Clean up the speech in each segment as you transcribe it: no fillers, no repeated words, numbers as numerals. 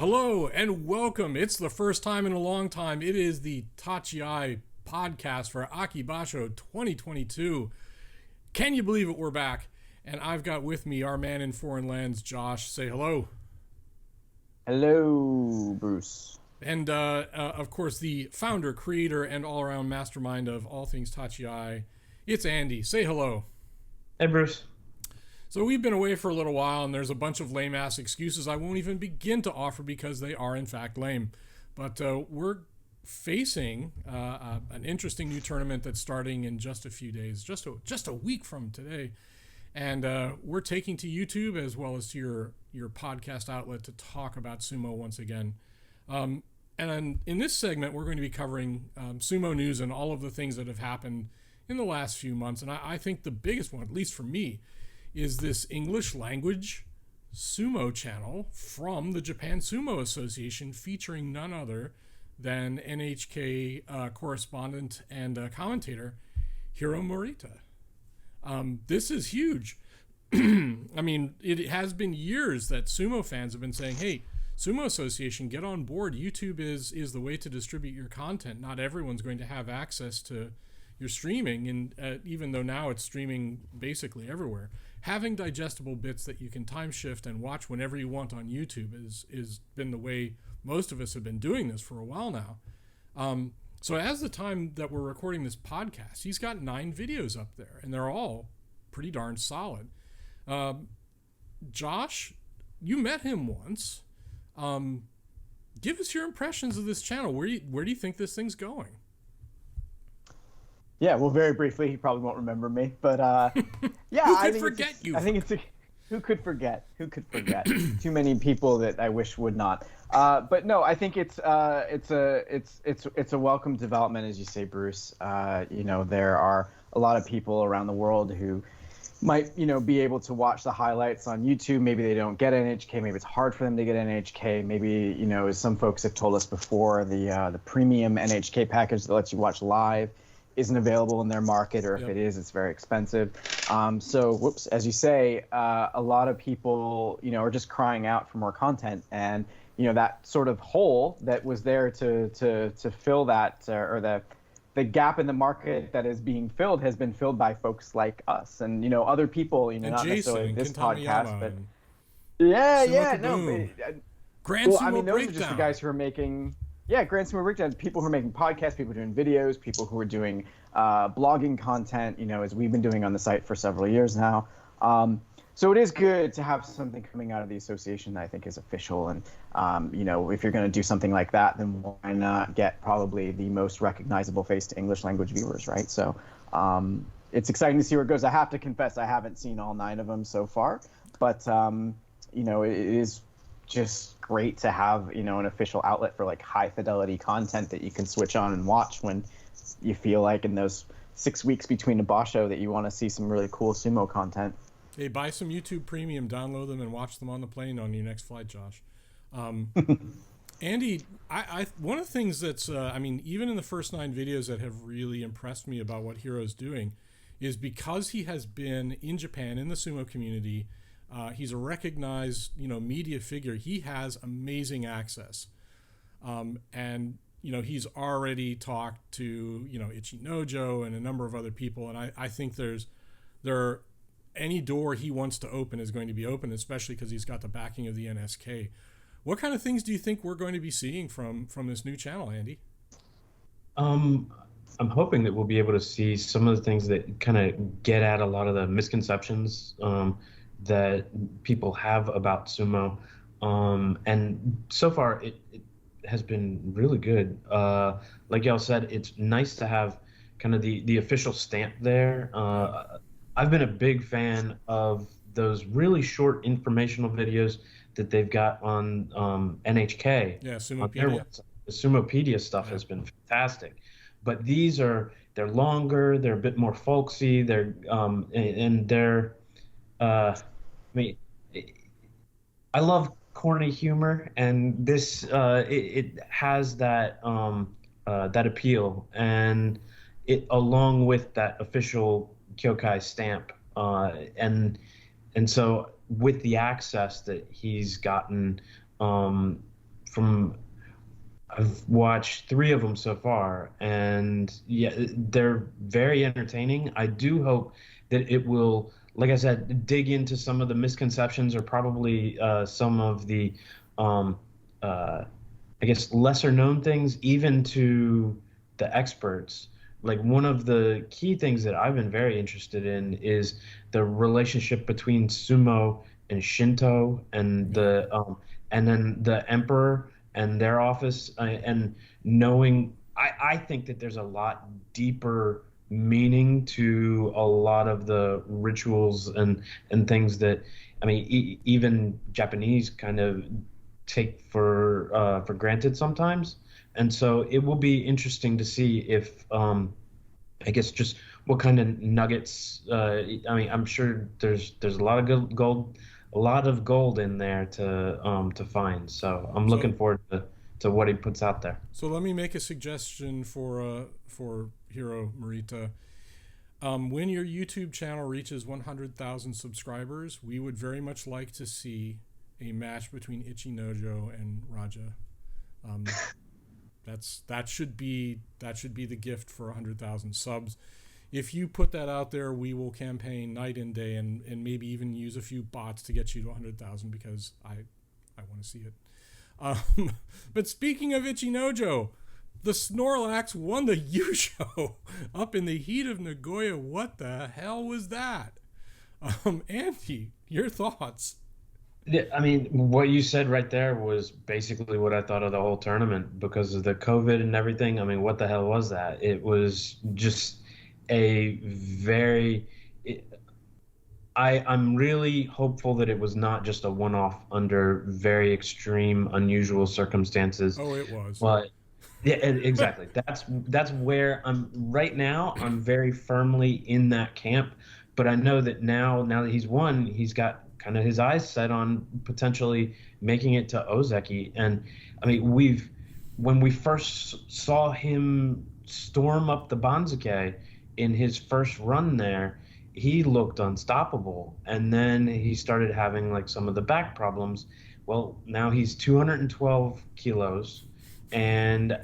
Hello and welcome. It's the first time in a long time. It is the Tachiai podcast for Aki Basho 2022. Can you believe it? We're back. And I've got with me our man in foreign lands, Josh. Say hello. Hello, Bruce. And of course, the founder, creator, and all-around mastermind of all things Tachiai. It's Andy. Say hello. Hey, Bruce. So we've been away for a little while, and there's a bunch of lame-ass excuses I won't even begin to offer because they are, in fact, lame. But we're facing an interesting new tournament that's starting in just a few days, just a week from today. And we're taking to YouTube as well as to your podcast outlet to talk about sumo once again. And in this segment, we're going to be covering sumo news and all of the things that have happened in the last few months. And I think the biggest one, at least for me, is this English language sumo channel from the Japan Sumo Association featuring none other than NHK correspondent and commentator Hiro Morita. This is huge. I mean, it has been years that sumo fans have been saying, hey, Sumo Association, get on board. YouTube is the way to distribute your content. Not everyone's going to have access to your streaming, and even though now it's streaming basically everywhere. Having digestible bits that you can time shift and watch whenever you want on YouTube is been the way most of us have been doing this for a while now. So as the time that we're recording this podcast, he's got 9 videos up there, and they're all pretty darn solid. Josh, you met him once. Give us your impressions of this channel. Where do you think this thing's going? Yeah, well, very briefly, he probably won't remember me, but yeah, who could forget you? I think it's who could forget? Who could forget? Too many people that I wish would not. But no, I think it's a welcome development, as you say, Bruce. There are a lot of people around the world who might be able to watch the highlights on YouTube. Maybe they don't get NHK. Maybe it's hard for them to get NHK. Maybe as some folks have told us before, the premium NHK package that lets you watch live isn't available in their market, or if it is, it's very expensive. So, as you say, a lot of people, are just crying out for more content, and that sort of hole that was there to fill that, or the gap in the market that is being filled has been filled by folks like us and other people, and not Jason, necessarily this podcast, but Grand Sumo those Breakdown. are just the guys who are making. Yeah, Grand Sumo Breakdown, people who are making podcasts, people doing videos, people who are doing blogging content, as we've been doing on the site for several years now. So it is good to have something coming out of the association that I think is official. And, if you're going to do something like that, then why not get probably the most recognizable face to English language viewers, right? So it's exciting to see where it goes. I have to confess, I haven't seen all 9 of them so far, but, it is just great to have an official outlet for like high fidelity content that you can switch on and watch when you feel like in those 6 weeks between a Basho that you want to see some really cool sumo content. Hey, buy some YouTube Premium, download them, and watch them on the plane on your next flight, Josh. Andy, I one of the things that's even in the first 9 videos that have really impressed me about what Hiro's doing is because he has been in Japan in the sumo community. He's a recognized, media figure. He has amazing access. And he's already talked to, Ichinojo and a number of other people. And I think any door he wants to open is going to be open, especially because he's got the backing of the NSK. What kind of things do you think we're going to be seeing from this new channel, Andy? I'm hoping that we'll be able to see some of the things that kind of get at a lot of the misconceptions that people have about sumo, and so far it has been really good. Like y'all said, it's nice to have kind of the official stamp there. I've been a big fan of those really short informational videos that they've got on NHK. Yeah, Sumopedia. The Sumopedia stuff has been fantastic, but they're longer, they're a bit more folksy, I love corny humor, and this it has that appeal, and it along with that official Kyokai stamp, and so with the access that he's gotten, from I've watched three of them so far, and yeah, they're very entertaining. I do hope that it will, like I said, dig into some of the misconceptions or probably some of the, um, uh, I guess, lesser known things, even to the experts. Like one of the key things that I've been very interested in is the relationship between sumo and Shinto, and then the emperor and their office, and knowing I think that there's a lot deeper meaning to a lot of the rituals and things that I mean even Japanese kind of take for granted sometimes. And so it will be interesting to see if I guess just what kind of nuggets. I mean, I'm sure there's a lot of good gold, a lot of gold in there to find. So I'm So looking forward to what he puts out there. so let me make a suggestion for Hiro Morita. When your YouTube channel reaches 100,000 subscribers, we would very much like to see a match between Ichinojo and Raja. Um, that should be the gift for 100,000 subs. If you put that out there, we will campaign night and day, and maybe even use a few bots to get you to 100,000 because I want to see it. But speaking of Ichinojo, the Snorlax won the yusho up in the heat of Nagoya. What the hell was that? Andy, your thoughts? Yeah, I mean, what you said right there was basically what I thought of the whole tournament because of the COVID and everything. I mean, what the hell was that? It was just a very. I'm really hopeful that it was not just a one-off under very extreme, unusual circumstances. Oh, it was. But yeah, exactly. That's where I'm right now. I'm very firmly in that camp. But I know that now that he's won, he's got kind of his eyes set on potentially making it to Ozeki. And I mean, when we first saw him storm up the Banzuke in his first run there, he looked unstoppable. And then he started having like some of the back problems. Well, now he's 212 kilos, and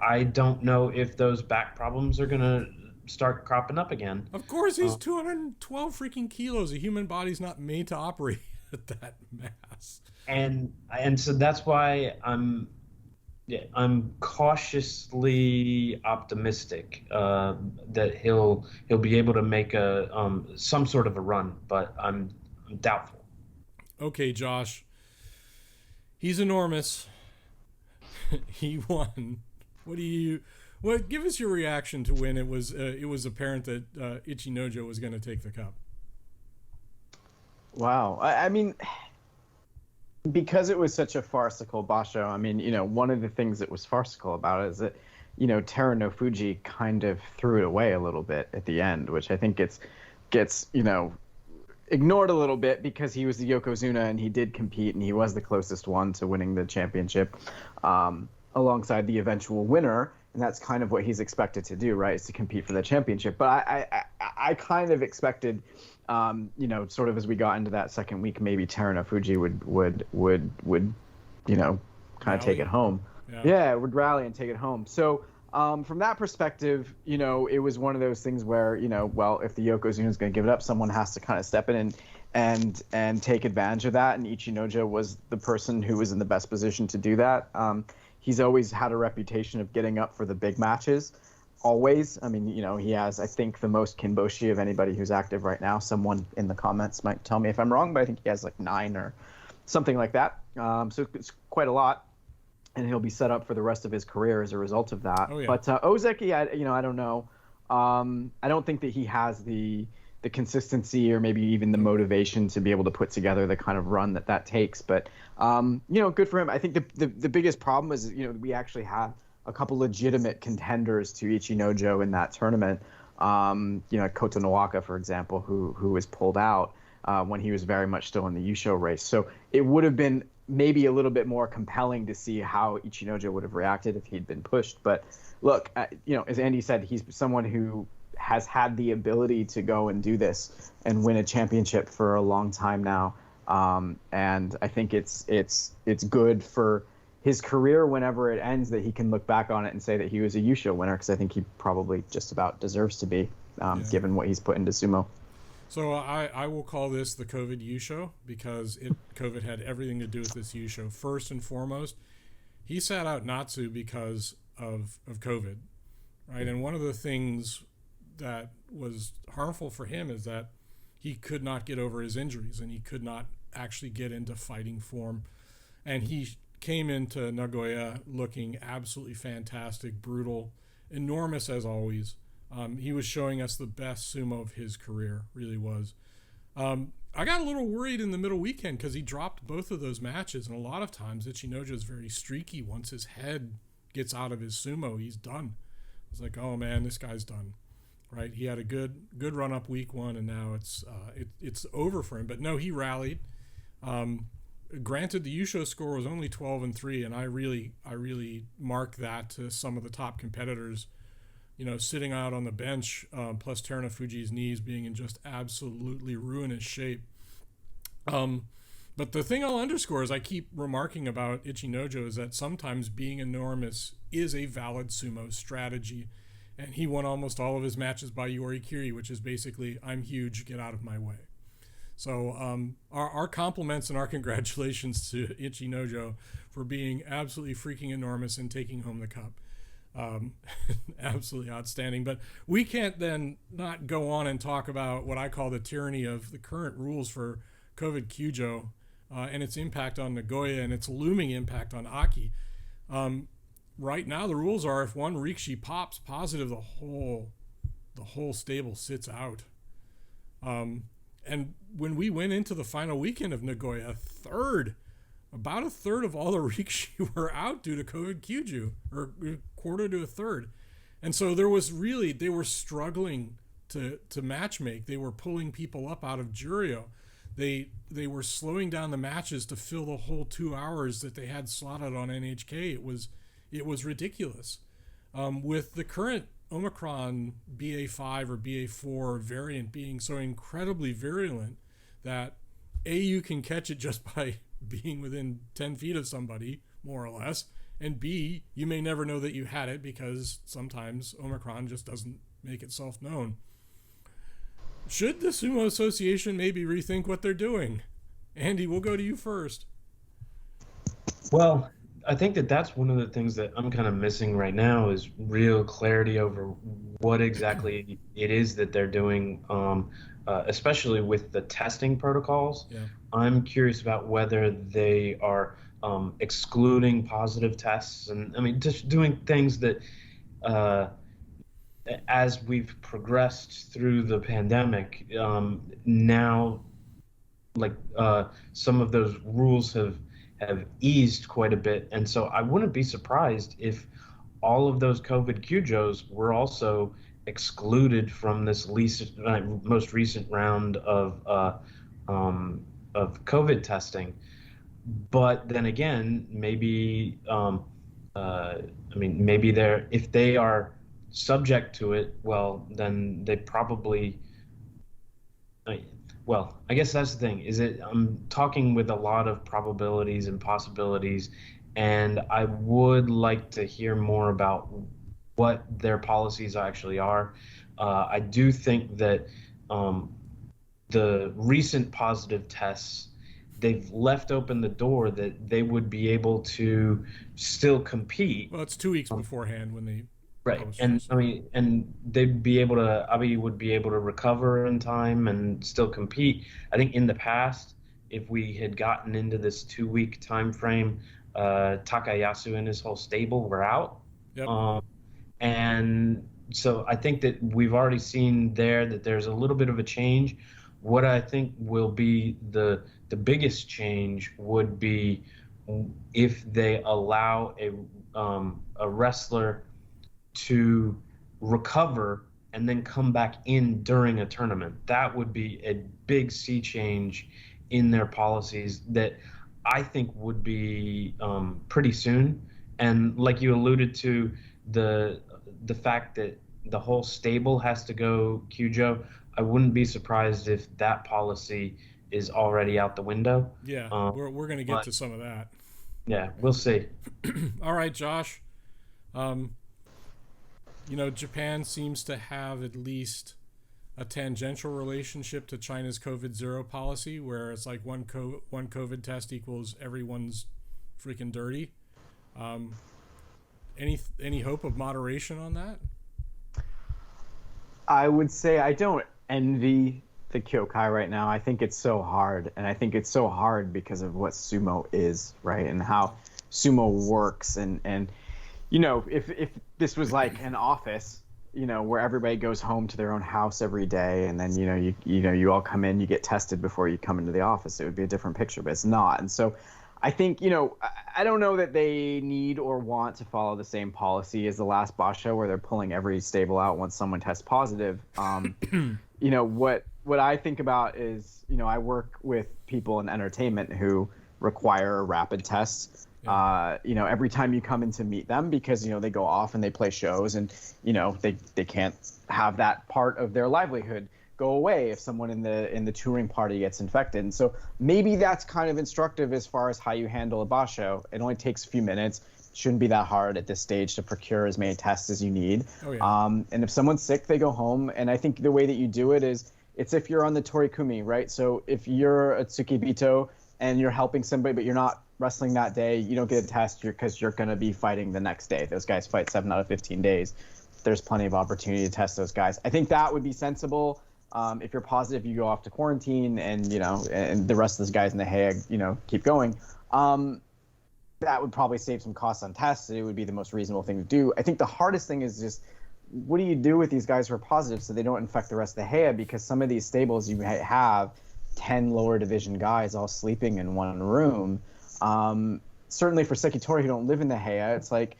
I don't know if those back problems are gonna start cropping up again. Of course, he's 212 freaking kilos. A human body's not made to operate at that mass. And so that's why I'm cautiously optimistic that he'll be able to make a some sort of a run, but I'm doubtful. Okay, Josh. He's enormous. He won. What? Give us your reaction to when it was apparent that Ichinojo was going to take the cup. Wow. I mean, because it was such a farcical Basho, I mean, one of the things that was farcical about it is that, Teru no Fuji kind of threw it away a little bit at the end, which I think gets ignored a little bit because he was the Yokozuna and he did compete and he was the closest one to winning the championship alongside the eventual winner. And that's kind of what he's expected to do, right? Is to compete for the championship. But I kind of expected, sort of as we got into that second week, maybe Teru no Fuji would kind of take it home. Yeah, would rally and take it home. So from that perspective, it was one of those things where, well, if the Yokozuna is going to give it up, someone has to kind of step in and take advantage of that. And Ichinojo was the person who was in the best position to do that. He's always had a reputation of getting up for the big matches, always. I mean, he has, I think, the most kinboshi of anybody who's active right now. Someone in the comments might tell me if I'm wrong, but I think he has like 9 or something like that. So it's quite a lot, and he'll be set up for the rest of his career as a result of that. Oh, yeah. But Ozeki, I don't know. I don't think that he has the consistency or maybe even the motivation to be able to put together the kind of run that takes. But, good for him. I think the biggest problem is, we actually have a couple legitimate contenders to Ichinojo in that tournament. Koto Nawaka, for example, who was pulled out when he was very much still in the yusho race. So it would have been maybe a little bit more compelling to see how Ichinojo would have reacted if he'd been pushed. But look, as Andy said, he's someone who has had the ability to go and do this and win a championship for a long time now. And I think it's good for his career, whenever it ends, that he can look back on it and say that he was a yusho winner, because I think he probably just about deserves to be, given what he's put into sumo. So I will call this the COVID yusho, because COVID had everything to do with this yusho. First and foremost, he sat out Natsu because of COVID, right? And one of the things that was harmful for him is that he could not get over his injuries, and he could not actually get into fighting form. And he came into Nagoya looking absolutely fantastic, brutal, enormous as always. He was showing us the best sumo of his career, really was. I got a little worried in the middle weekend because he dropped both of those matches, and a lot of times Ichinojo is very streaky. Once his head gets out of his sumo, he's done. It's like, oh man, this guy's done, right? He had a good run up week one, and now it's over for him. But no, he rallied. Granted, the yusho score was only 12-3, and I really mark that to some of the top competitors, sitting out on the bench, plus Terunofuji's knees being in just absolutely ruinous shape. But the thing I'll underscore, as I keep remarking about Ichinojo, is that sometimes being enormous is a valid sumo strategy. And he won almost all of his matches by Yorikiri, which is basically, I'm huge, get out of my way. So our compliments and our congratulations to Ichinojo for being absolutely freaking enormous and taking home the cup. Absolutely outstanding. But we can't then not go on and talk about what I call the tyranny of the current rules for COVID Kyujo and its impact on Nagoya and its looming impact on Aki. Right now the rules are, if one Rikishi pops positive, the whole stable sits out. And when we went into the final weekend of Nagoya, about a third of all the Rikishi were out due to COVID Kyuju, or quarter to a third. And so they were struggling to matchmake. They were pulling people up out of Juryo. They were slowing down the matches to fill the whole 2 hours that they had slotted on NHK. It was ridiculous. With the current Omicron BA5 or BA4 variant being so incredibly virulent that you can catch it just by being within 10 feet of somebody, more or less, and B, you may never know that you had it because sometimes Omicron just doesn't make itself known. Should the Sumo Association maybe rethink what they're doing? Andy, we'll go to you first. Well, I think that's one of the things that I'm kind of missing right now is real clarity over what exactly it is that they're doing, especially with the testing protocols. Yeah. I'm curious about whether they are excluding positive tests, and I mean just doing things that as we've progressed through the pandemic, now like some of those rules have eased quite a bit, and so I wouldn't be surprised if all of those COVID Kyujos were also excluded from this most recent round of COVID testing. But then again, maybe maybe if they are subject to it, well, then they probably. Well, I guess that's the thing. I'm talking with a lot of probabilities and possibilities, and I would like to hear more about what their policies actually are. I do think that the recent positive tests, they've left open the door that they would be able to still compete. Well, it's 2 weeks beforehand when they. Right, and I mean, and Abi would be able to recover in time and still compete. I think in the past, if we had gotten into this 2 week time frame, Takayasu and his whole stable were out. Yep. And so I think that we've already seen that there's a little bit of a change. What I think will be the biggest change would be if they allow a wrestler to recover and then come back in during a tournament. That would be a big sea change in their policies that I think would be pretty soon. And like you alluded to, the fact that the whole stable has to go Kyujo, I wouldn't be surprised if that policy is already out the window. Yeah, we're going to get to some of that. Yeah, we'll see. All right, Josh. Japan seems to have at least a tangential relationship to China's COVID-0 policy, where it's like one COVID test equals everyone's freaking dirty. Any hope of moderation on that? I would say I don't envy the Kyokai right now. I think it's so hard, and I think it's so hard because of what sumo is, right, and how sumo works, and if this was like an office, where everybody goes home to their own house every day, and then you all come in, you get tested before you come into the office, it would be a different picture, but it's not. And so I think, I don't know that they need or want to follow the same policy as the last Basho, where they're pulling every stable out once someone tests positive. What I think about is, I work with people in entertainment who require rapid tests. Every time you come in to meet them, because they go off and they play shows, and they can't have that part of their livelihood go away if someone in the touring party gets infected. And so maybe that's kind of instructive as far as how you handle a basho. It only takes a few minutes. It shouldn't be that hard at this stage to procure as many tests as you need. Oh, yeah. And if someone's sick, they go home. And I think the way that you do it is, it's if you're on the torikumi, right? So if you're a tsukibito and you're helping somebody, but you're not wrestling that day, you don't get a test because you're going to be fighting the next day. Those guys fight 7 out of 15 days. There's plenty of opportunity to test those guys. I think that would be sensible. If you're positive, you go off to quarantine, and and the rest of those guys in the Hague, keep going. That would probably save some costs on tests. It would be the most reasonable thing to do. I think the hardest thing is just, what do you do with these guys who are positive so they don't infect the rest of the Hague? Because some of these stables, you have 10 lower division guys all sleeping in one room. Certainly for Sekitori who don't live in the Hague, it's like,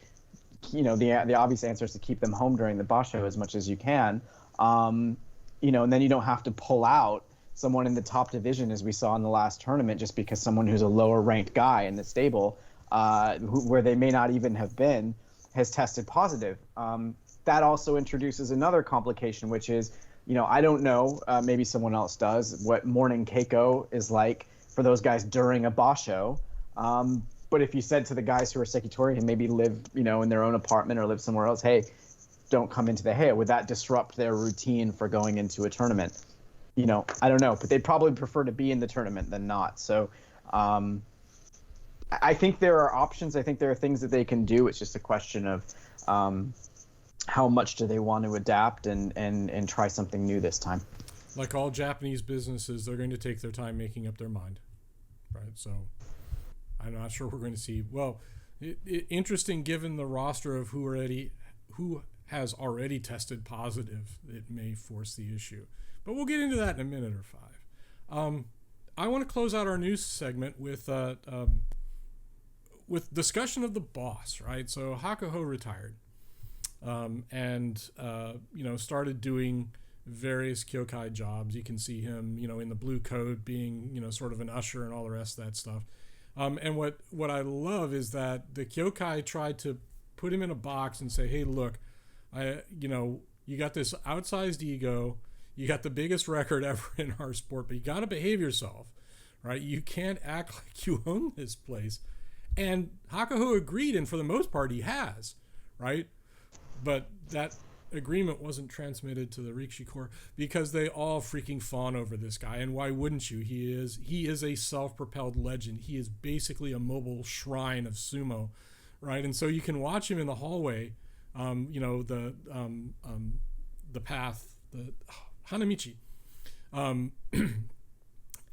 the obvious answer is to keep them home during the basho as much as you can. And then you don't have to pull out someone in the top division, as we saw in the last tournament, just because someone who's a lower ranked guy in the stable, where they may not even have been, has tested positive. That also introduces another complication, which is, I don't know, maybe someone else does, what morning keiko is like for those guys during a basho. But if you said to the guys who are Sekitori and maybe live, in their own apartment or live somewhere else, hey, don't come into the Hague, would that disrupt their routine for going into a tournament? I don't know, but they'd probably prefer to be in the tournament than not. So I think there are options. I think there are things that they can do. It's just a question of how much do they want to adapt and try something new this time. Like all Japanese businesses, they're going to take their time making up their mind, right? So I'm not sure we're going to see. Well, interesting given the roster of who has already tested positive, it may force the issue. But we'll get into that in a minute or 5. I want to close out our news segment with discussion of the boss, right? So Hakuho retired, and started doing various Kyokai jobs. You can see him, in the blue coat, being sort of an usher and all the rest of that stuff. And what I love is that the Kyokai tried to put him in a box and say, hey, look, you got this outsized ego, you got the biggest record ever in our sport, but you got to behave yourself, right? You can't act like you own this place. And Hakuho agreed, and for the most part, he has, right? But that agreement wasn't transmitted to the Rikishi Corps because they all freaking fawn over this guy. And why wouldn't you? He is a self-propelled legend. He is basically a mobile shrine of sumo, right? And so you can watch him in the hallway, the path, the Hanamichi,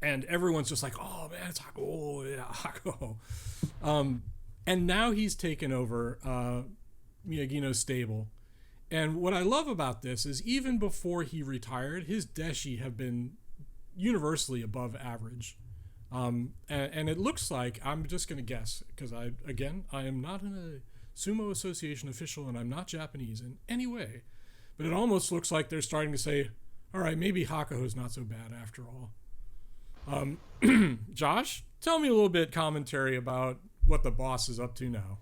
and everyone's just like, oh man, it's Hakuho, oh yeah, Hakuho. And now he's taken over Miyagino's stable. And what I love about this is even before he retired, his deshi have been universally above average. And it looks like, I'm just going to guess, because I am not a Sumo Association official and I'm not Japanese in any way, but it almost looks like they're starting to say, all right, maybe Hakuho's not so bad after all. Josh, tell me a little bit commentary about what the boss is up to now.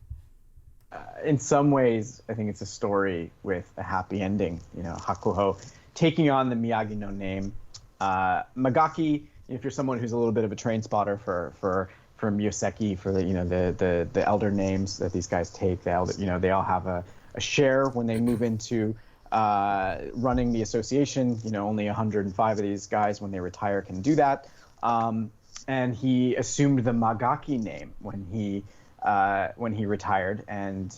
In some ways, I think it's a story with a happy ending. Hakuho taking on the Miyagino name. Magaki, if you're someone who's a little bit of a train spotter for Yoseki for the the elder names that these guys take. They all have a share when they move into running the association. Only 105 of these guys when they retire can do that. And he assumed the Magaki name when he retired, and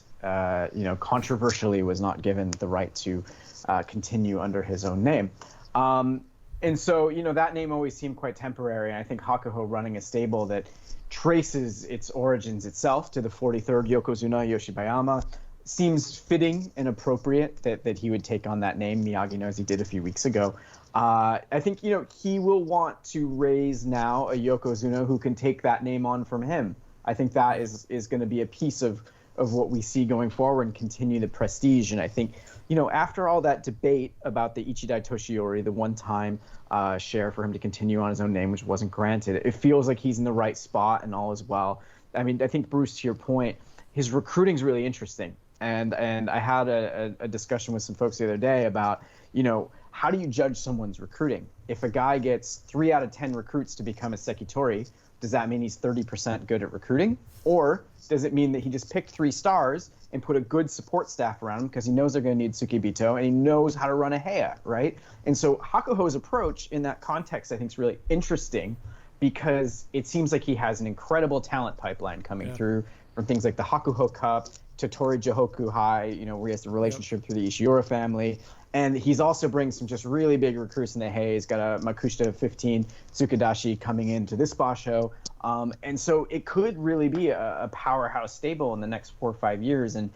controversially was not given the right to continue under his own name. And so, that name always seemed quite temporary. And I think Hakuho running a stable that traces its origins itself to the 43rd Yokozuna Yoshibayama seems fitting and appropriate that he would take on that name, Miyagino, as he did a few weeks ago. I think, he will want to raise now a Yokozuna who can take that name on from him. I think that is going to be a piece of what we see going forward and continue the prestige. And I think, after all that debate about the Ichidai Toshiori, the one-time share for him to continue on his own name, which wasn't granted, it feels like he's in the right spot and all is well. I mean, I think, Bruce, to your point, his recruiting is really interesting. And I had a discussion with some folks the other day about, how do you judge someone's recruiting? If a guy gets 3 out of 10 recruits to become a Sekitori, does that mean he's 30% good at recruiting? Or does it mean that he just picked 3 stars and put a good support staff around him because he knows they're going to need Tsukibito and he knows how to run a Heia, right? And so Hakuho's approach in that context, I think, is really interesting because it seems like he has an incredible talent pipeline coming through from things like the Hakuho Cup to Tori Jihoku High, where he has the relationship through the Ishiura family. And he's also bringing some just really big recruits in the Hay. He's got a Makushita 15 Tsukadashi coming into this Basho. And so it could really be a powerhouse stable in the next 4 or 5 years. And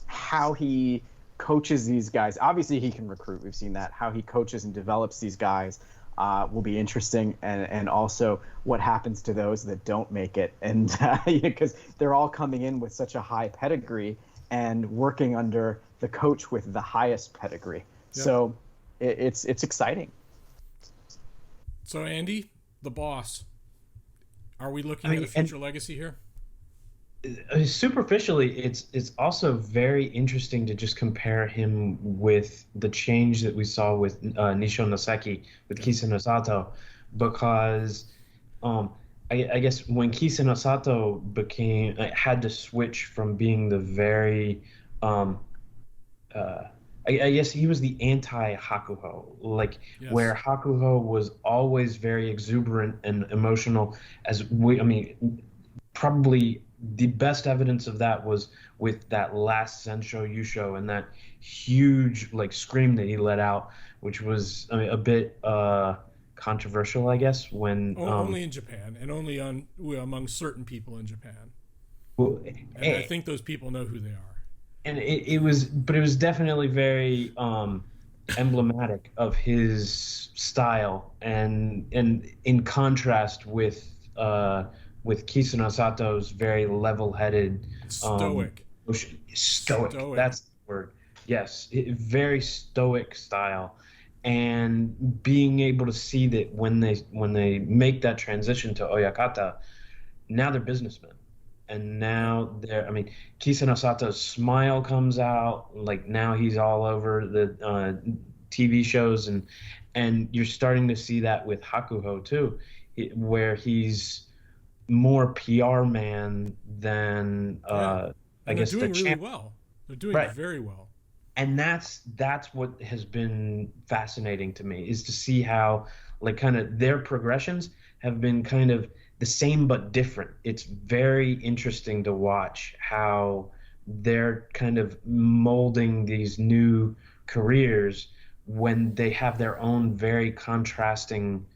how he coaches these guys, obviously he can recruit. We've seen that. How he coaches and develops these guys will be interesting. And also what happens to those that don't make it. And because they're all coming in with such a high pedigree and working under the coach with the highest pedigree. Yep. So it's exciting. So Andy, the boss, are we looking at a future legacy here? Superficially, it's also very interesting to just compare him with the change that we saw with Nishonoseki, with Kisenosato, because I guess when Kisenosato had to switch from being the very I guess he was the anti-Hakuho, where Hakuho was always very exuberant and emotional. Probably the best evidence of that was with that last Sensho Yusho and that huge scream that he let out, which was a bit controversial, I guess. When only in Japan and only among certain people in Japan. Well, and I think those people know who they are. And it was definitely very emblematic of his style, and in contrast with Kisenosato's very level-headed, stoic. Stoic. That's the word. Yes, very stoic style, and being able to see that when they make that transition to Oyakata, now they're businessmen. And now Kisenosato's smile comes out. Now he's all over the TV shows, and you're starting to see that with Hakuho too, where he's more PR man than I guess they're doing the really well. They're doing very well. And that's what has been fascinating to me, is to see how kind of their progressions have been kind of the same but different. It's very interesting to watch how they're kind of molding these new careers when they have their own very contrasting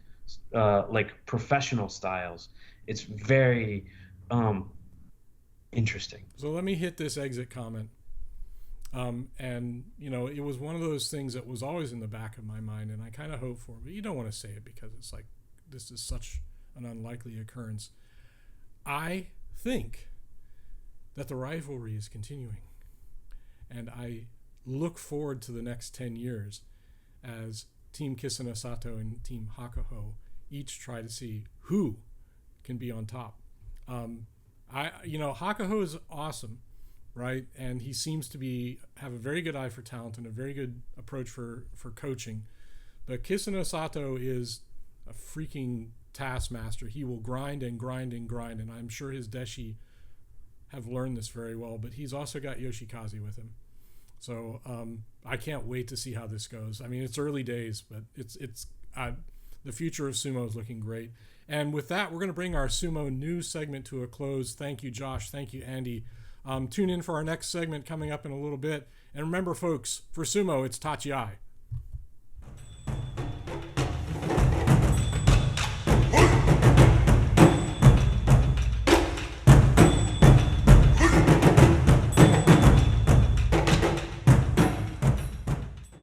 professional styles. It's very interesting. So let me hit this exit comment. And it was one of those things that was always in the back of my mind, and I kind of hope for, but you don't want to say it because it's this is such an unlikely occurrence. I think that the rivalry is continuing, and I look forward to the next 10 years as Team Kisenosato and Team Hakuho each try to see who can be on top. Hakuho is awesome, right? And he seems to have a very good eye for talent and a very good approach for coaching. But Kisenosato is a freaking taskmaster. He will grind and grind and grind, and I'm sure his deshi have learned this very well, but he's also got Yoshikaze with him. So I can't wait to see how this goes. I mean, it's early days, but it's the future of sumo is looking great. And with that, we're going to bring our sumo news segment to a close. Thank you, Josh. Thank you, Andy. Tune in for our next segment coming up in a little bit. And remember, folks, for sumo, it's Tachiai.